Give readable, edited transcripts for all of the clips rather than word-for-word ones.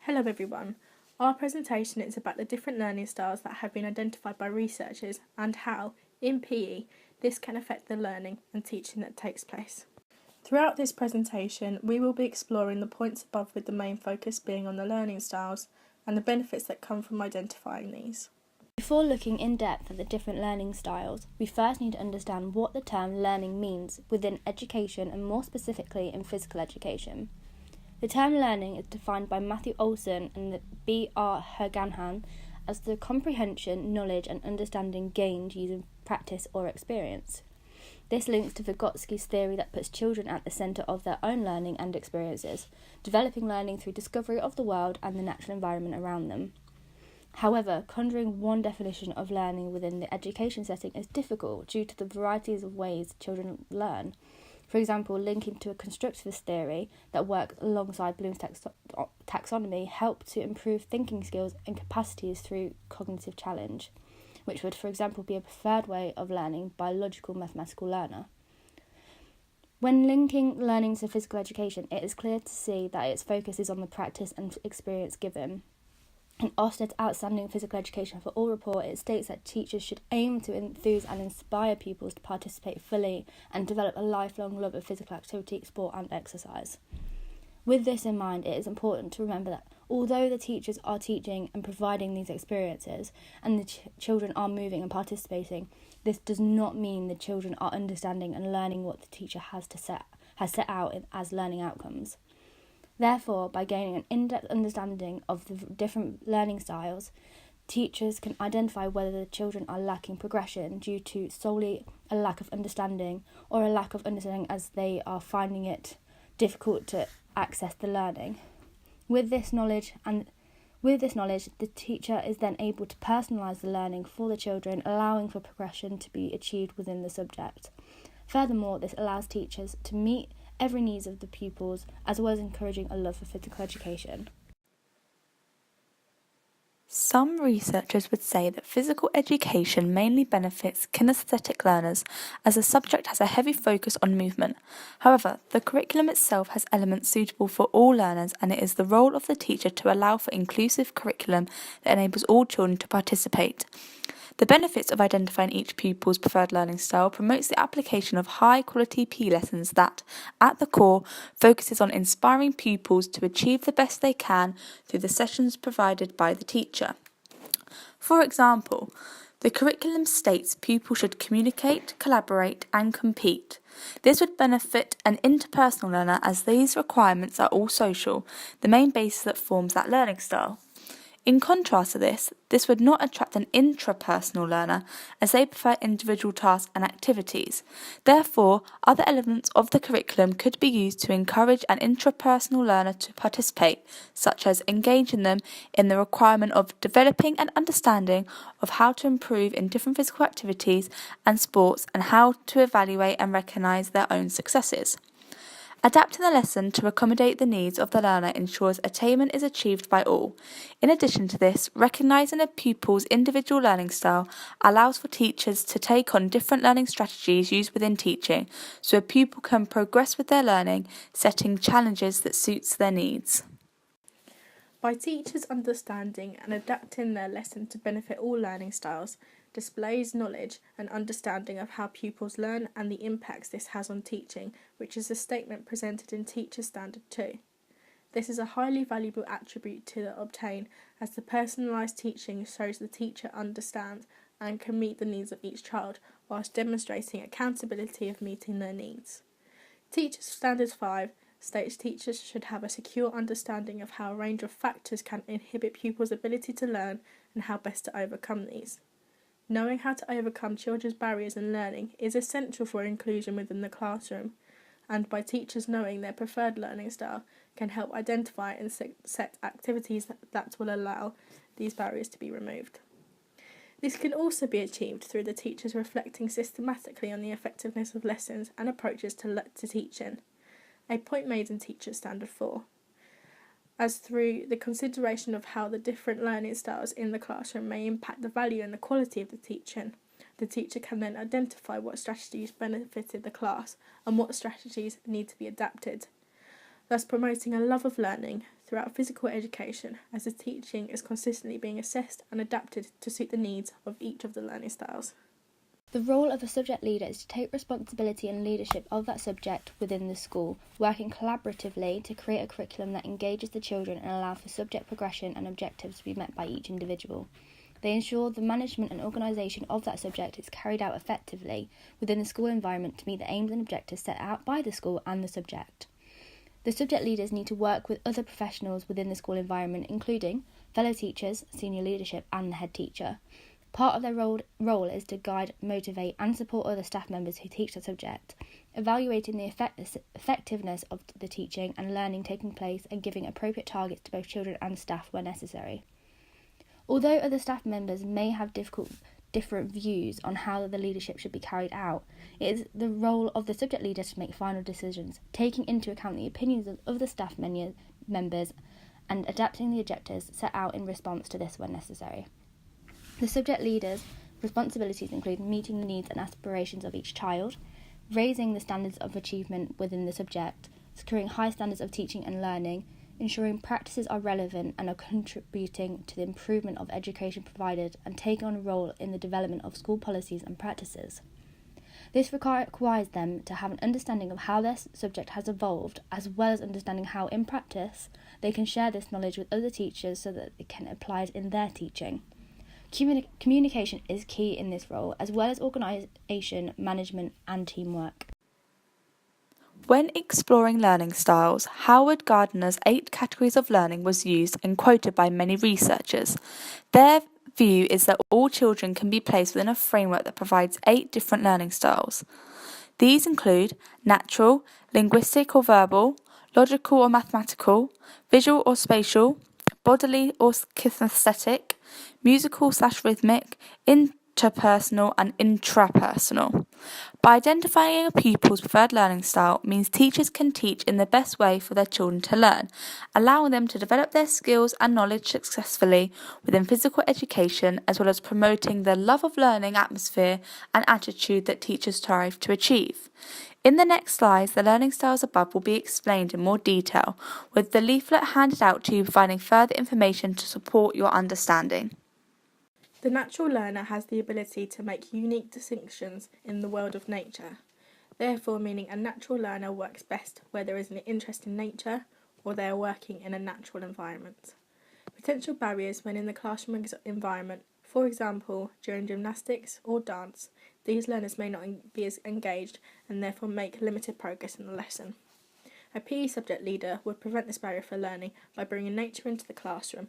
Hello everyone. Our presentation is about the different learning styles that have been identified by researchers and how, in PE, this can affect the learning and teaching that takes place. Throughout this presentation, we will be exploring the points above with the main focus being on the learning styles and the benefits that come from identifying these. Before looking in depth at the different learning styles, we first need to understand what the term learning means within education and more specifically in physical education. The term learning is defined by Matthew Olson and B.R. Herganhan as the comprehension, knowledge and understanding gained using practice or experience. This links to Vygotsky's theory that puts children at the centre of their own learning and experiences, developing learning through discovery of the world and the natural environment around them. However, conjuring one definition of learning within the education setting is difficult due to the varieties of ways children learn. For example, linking to a constructivist theory that works alongside Bloom's taxonomy help to improve thinking skills and capacities through cognitive challenge, which would, for example, be a preferred way of learning by a logical mathematical learner. When linking learning to physical education, it is clear to see that its focus is on the practice and experience given. In Ofsted's Outstanding Physical Education for All report, it states that teachers should aim to enthuse and inspire pupils to participate fully and develop a lifelong love of physical activity, sport and exercise. With this in mind, it is important to remember that although the teachers are teaching and providing these experiences and the children are moving and participating, this does not mean the children are understanding and learning what the teacher has set out as learning outcomes. Therefore, by gaining an in-depth understanding of the different learning styles, teachers can identify whether the children are lacking progression due to solely a lack of understanding or a lack of understanding as they are finding it difficult to access the learning. With this knowledge, the teacher is then able to personalise the learning for the children, allowing for progression to be achieved within the subject. Furthermore, this allows teachers to meet every needs of the pupils, as well as encouraging a love for physical education. Some researchers would say that physical education mainly benefits kinesthetic learners, as the subject has a heavy focus on movement. However, the curriculum itself has elements suitable for all learners, and it is the role of the teacher to allow for inclusive curriculum that enables all children to participate. The benefits of identifying each pupil's preferred learning style promotes the application of high-quality PE lessons that, at the core, focuses on inspiring pupils to achieve the best they can through the sessions provided by the teacher. For example, the curriculum states pupils should communicate, collaborate and compete. This would benefit an interpersonal learner as these requirements are all social, the main basis that forms that learning style. In contrast to this would not attract an intrapersonal learner as they prefer individual tasks and activities. Therefore, other elements of the curriculum could be used to encourage an intrapersonal learner to participate, such as engaging them in the requirement of developing an understanding of how to improve in different physical activities and sports and how to evaluate and recognise their own successes. Adapting the lesson to accommodate the needs of the learner ensures attainment is achieved by all. In addition to this, recognising a pupil's individual learning style allows for teachers to take on different learning strategies used within teaching, so a pupil can progress with their learning, setting challenges that suits their needs. By teachers understanding and adapting their lesson to benefit all learning styles, displays knowledge and understanding of how pupils learn and the impacts this has on teaching, which is a statement presented in Teacher Standard 2. This is a highly valuable attribute to obtain, as the personalised teaching shows the teacher understands and can meet the needs of each child, whilst demonstrating accountability of meeting their needs. Teacher Standard 5 states teachers should have a secure understanding of how a range of factors can inhibit pupils' ability to learn and how best to overcome these. Knowing how to overcome children's barriers in learning is essential for inclusion within the classroom, and by teachers knowing their preferred learning style can help identify and set activities that will allow these barriers to be removed. This can also be achieved through the teachers reflecting systematically on the effectiveness of lessons and approaches to teaching, a point made in Teacher Standard 4. As through the consideration of how the different learning styles in the classroom may impact the value and the quality of the teaching, the teacher can then identify what strategies benefited the class and what strategies need to be adapted, thus promoting a love of learning through throughout physical education, as the teaching is constantly being assessed and adapted to suit the needs of each of the learning styles. The role of a subject leader is to take responsibility and leadership of that subject within the school, working collaboratively to create a curriculum that engages the children and allows for subject progression and objectives to be met by each individual. They ensure the management and organisation of that subject is carried out effectively within the school environment to meet the aims and objectives set out by the school and the subject. The subject leaders need to work with other professionals within the school environment, including fellow teachers, senior leadership and the head teacher. Part of their role is to guide, motivate and support other staff members who teach the subject, evaluating the effectiveness of the teaching and learning taking place and giving appropriate targets to both children and staff where necessary. Although other staff members may have different views on how the leadership should be carried out, it is the role of the subject leader to make final decisions, taking into account the opinions of other staff members and adapting the objectives set out in response to this when necessary. The subject leader's responsibilities include meeting the needs and aspirations of each child, raising the standards of achievement within the subject, securing high standards of teaching and learning, ensuring practices are relevant and are contributing to the improvement of education provided, and taking on a role in the development of school policies and practices. This requires them to have an understanding of how their subject has evolved, as well as understanding how, in practice, they can share this knowledge with other teachers so that they can apply it in their teaching. Communication is key in this role, as well as organisation, management and teamwork. When exploring learning styles, Howard Gardner's 8 categories of learning was used and quoted by many researchers. Their view is that all children can be placed within a framework that provides 8 different learning styles. These include natural, linguistic or verbal, logical or mathematical, visual or spatial, bodily or kinesthetic, musical/rhythmic, interpersonal and intrapersonal. By identifying a pupil's preferred learning style means teachers can teach in the best way for their children to learn, allowing them to develop their skills and knowledge successfully within physical education, as well as promoting the love of learning atmosphere and attitude that teachers strive to achieve. In the next slides, the learning styles above will be explained in more detail, with the leaflet handed out to you providing further information to support your understanding. The natural learner has the ability to make unique distinctions in the world of nature, therefore meaning a natural learner works best where there is an interest in nature or they are working in a natural environment. Potential barriers when in the classroom environment, for example during gymnastics or dance, these learners may not be as engaged and therefore make limited progress in the lesson. A PE subject leader would prevent this barrier for learning by bringing nature into the classroom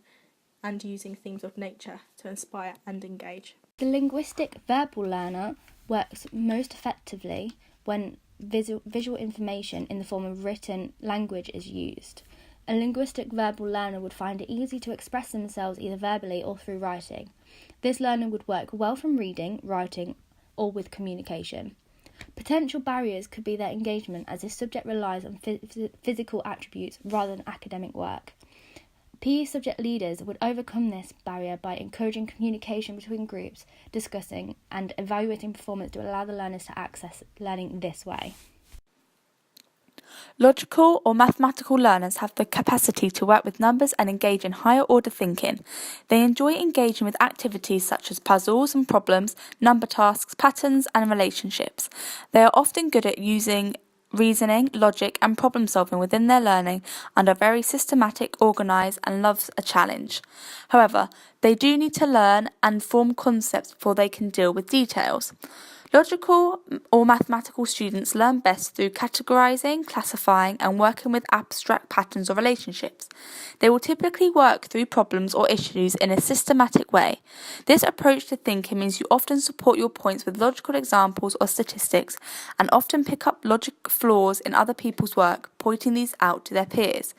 and using themes of nature to inspire and engage. The linguistic verbal learner works most effectively when visual information in the form of written language is used. A linguistic verbal learner would find it easy to express themselves either verbally or through writing. This learner would work well from reading, writing, or with communication. Potential barriers could be their engagement, as this subject relies on physical attributes rather than academic work. PE subject leaders would overcome this barrier by encouraging communication between groups, discussing and evaluating performance to allow the learners to access learning this way. Logical or mathematical learners have the capacity to work with numbers and engage in higher order thinking. They enjoy engaging with activities such as puzzles and problems, number tasks, patterns and relationships. They are often good at using reasoning, logic and problem solving within their learning and are very systematic, organised and loves a challenge. However, they do need to learn and form concepts before they can deal with details. Logical or mathematical students learn best through categorising, classifying and working with abstract patterns or relationships. They will typically work through problems or issues in a systematic way. This approach to thinking means you often support your points with logical examples or statistics and often pick up logic flaws in other people's work, pointing these out to their peers.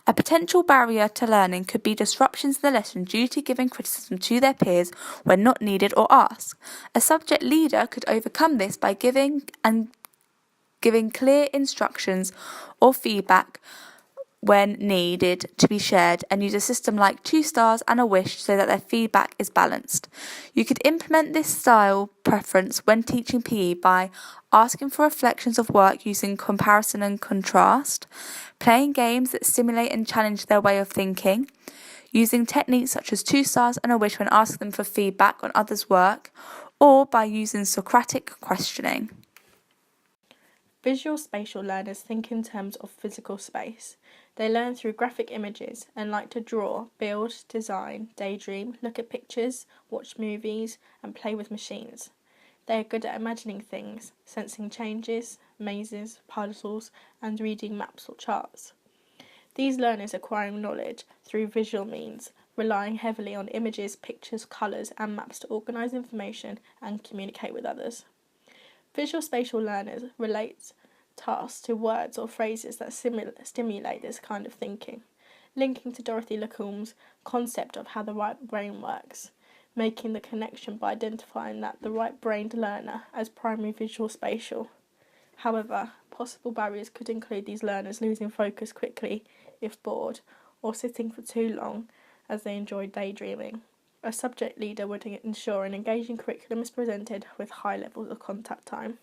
A potential barrier to learning could be disruptions in the lesson due to giving criticism to their peers when not needed or asked. A subject leader could overcome this by giving clear instructions or feedback when needed to be shared, and use a system like 2 stars and a wish so that their feedback is balanced. You could implement this style preference when teaching PE by asking for reflections of work using comparison and contrast, playing games that stimulate and challenge their way of thinking, using techniques such as 2 stars and a wish when asking them for feedback on others' work, or by using Socratic questioning. Visual spatial learners think in terms of physical space. They learn through graphic images and like to draw, build, design, daydream, look at pictures, watch movies, and play with machines. They are good at imagining things, sensing changes, mazes, puzzles, and reading maps or charts. These learners acquire knowledge through visual means, relying heavily on images, pictures, colours, and maps to organise information and communicate with others. Visual spatial learners relate tasks to words or phrases that stimulate this kind of thinking, linking to Dorothy Lacombe's concept of how the right brain works, making the connection by identifying that the right-brained learner as primary visual spatial. However, possible barriers could include these learners losing focus quickly if bored, or sitting for too long as they enjoy daydreaming. A subject leader would ensure an engaging curriculum is presented with high levels of contact time.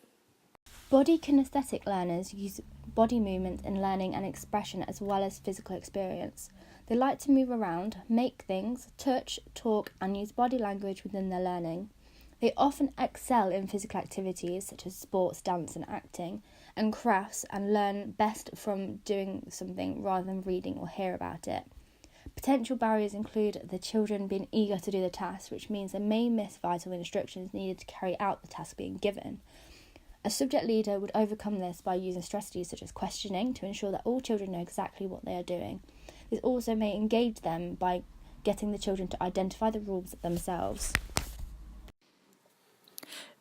Body kinesthetic learners use body movement in learning and expression as well as physical experience. They like to move around, make things, touch, talk, and use body language within their learning. They often excel in physical activities such as sports, dance, and acting, and crafts, and learn best from doing something rather than reading or hear about it. Potential barriers include the children being eager to do the task, which means they may miss vital instructions needed to carry out the task being given. A subject leader would overcome this by using strategies such as questioning to ensure that all children know exactly what they are doing. This also may engage them by getting the children to identify the rules themselves.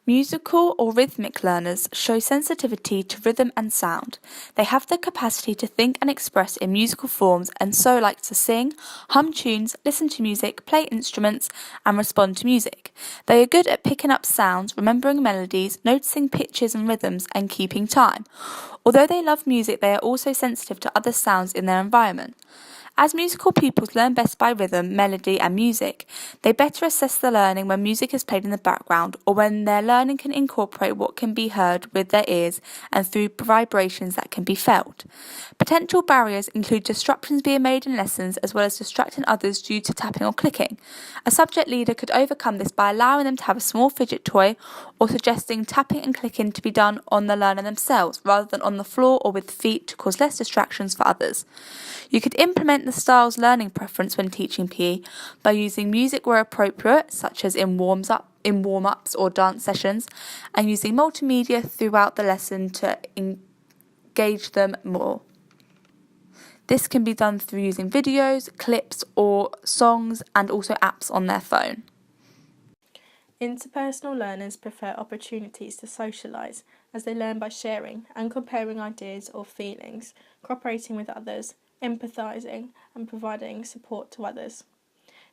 Musical or rhythmic learners show sensitivity to rhythm and sound. They have the capacity to think and express in musical forms and so like to sing, hum tunes, listen to music, play instruments, and respond to music. They are good at picking up sounds, remembering melodies, noticing pitches and rhythms, and keeping time. Although they love music, they are also sensitive to other sounds in their environment. As musical pupils learn best by rhythm, melody, and music, they better assess the learning when music is played in the background or when their learning can incorporate what can be heard with their ears and through vibrations that can be felt. Potential barriers include disruptions being made in lessons as well as distracting others due to tapping or clicking. A subject leader could overcome this by allowing them to have a small fidget toy or suggesting tapping and clicking to be done on the learner themselves rather than on the floor or with feet to cause less distractions for others. You could implement the style's learning preference when teaching PE by using music where appropriate, such as in warm-ups or dance sessions, and using multimedia throughout the lesson to engage them more. This can be done through using videos, clips, or songs, and also apps on their phone. Interpersonal learners prefer opportunities to socialise as they learn by sharing and comparing ideas or feelings, cooperating with others, empathising and providing support to others.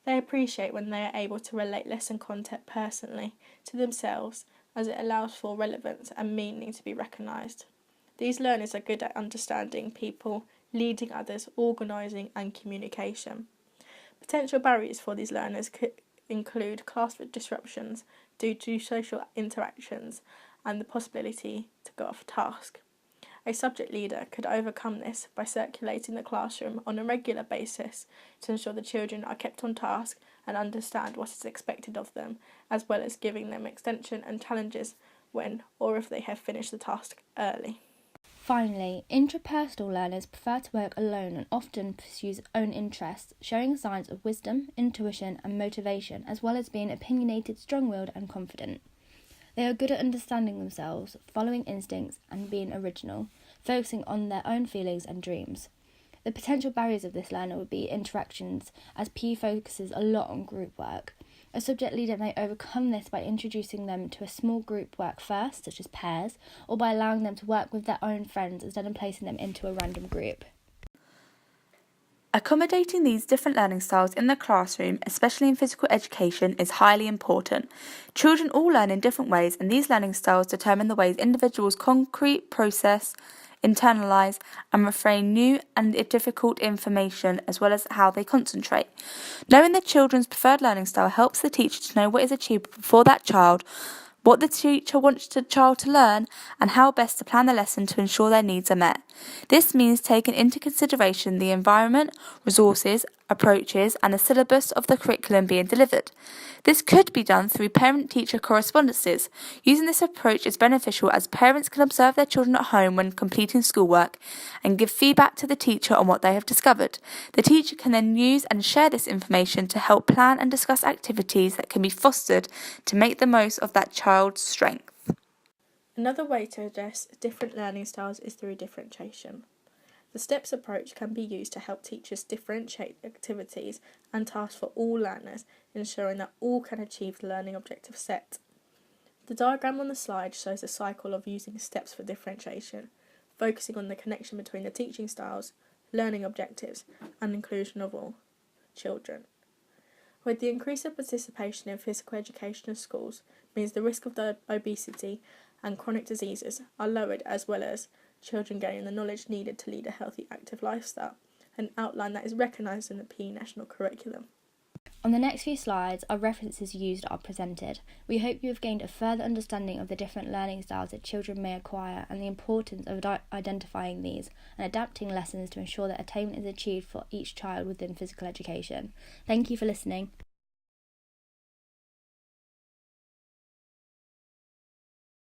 They appreciate when they are able to relate lesson content personally to themselves as it allows for relevance and meaning to be recognised. These learners are good at understanding people, leading others, organising and communication. Potential barriers for these learners could include class disruptions due to social interactions and the possibility to go off task. A subject leader could overcome this by circulating the classroom on a regular basis to ensure the children are kept on task and understand what is expected of them, as well as giving them extension and challenges when or if they have finished the task early. Finally, intrapersonal learners prefer to work alone and often pursue own interests, showing signs of wisdom, intuition, and motivation, as well as being opinionated, strong-willed, and confident. They are good at understanding themselves, following instincts, and being original, focusing on their own feelings and dreams. The potential barriers of this learner would be interactions, as PE focuses a lot on group work. A subject leader may overcome this by introducing them to a small group work first, such as pairs, or by allowing them to work with their own friends instead of placing them into a random group. Accommodating these different learning styles in the classroom, especially in physical education, is highly important. Children all learn in different ways, and these learning styles determine the ways individuals concrete process internalise, and refrain new and difficult information, as well as how they concentrate. Knowing the children's preferred learning style helps the teacher to know what is achievable for that child, what the teacher wants the child to learn, and how best to plan the lesson to ensure their needs are met. This means taking into consideration the environment, resources, approaches, and the syllabus of the curriculum being delivered. This could be done through parent-teacher correspondences. Using this approach is beneficial as parents can observe their children at home when completing schoolwork and give feedback to the teacher on what they have discovered. The teacher can then use and share this information to help plan and discuss activities that can be fostered to make the most of that child's strength. Another way to address different learning styles is through differentiation. The STEPS approach can be used to help teachers differentiate activities and tasks for all learners, ensuring that all can achieve the learning objective set. The diagram on the slide shows a cycle of using STEPS for differentiation, focusing on the connection between the teaching styles, learning objectives, and inclusion of all children. With the increase of participation in physical education in schools means the risk of obesity and chronic diseases are lowered, as well as children gaining the knowledge needed to lead a healthy, active lifestyle, an outline that is recognised in the PE national curriculum. On the next few slides, our references used are presented. We hope you have gained a further understanding of the different learning styles that children may acquire and the importance of identifying these and adapting lessons to ensure that attainment is achieved for each child within physical education. Thank you for listening.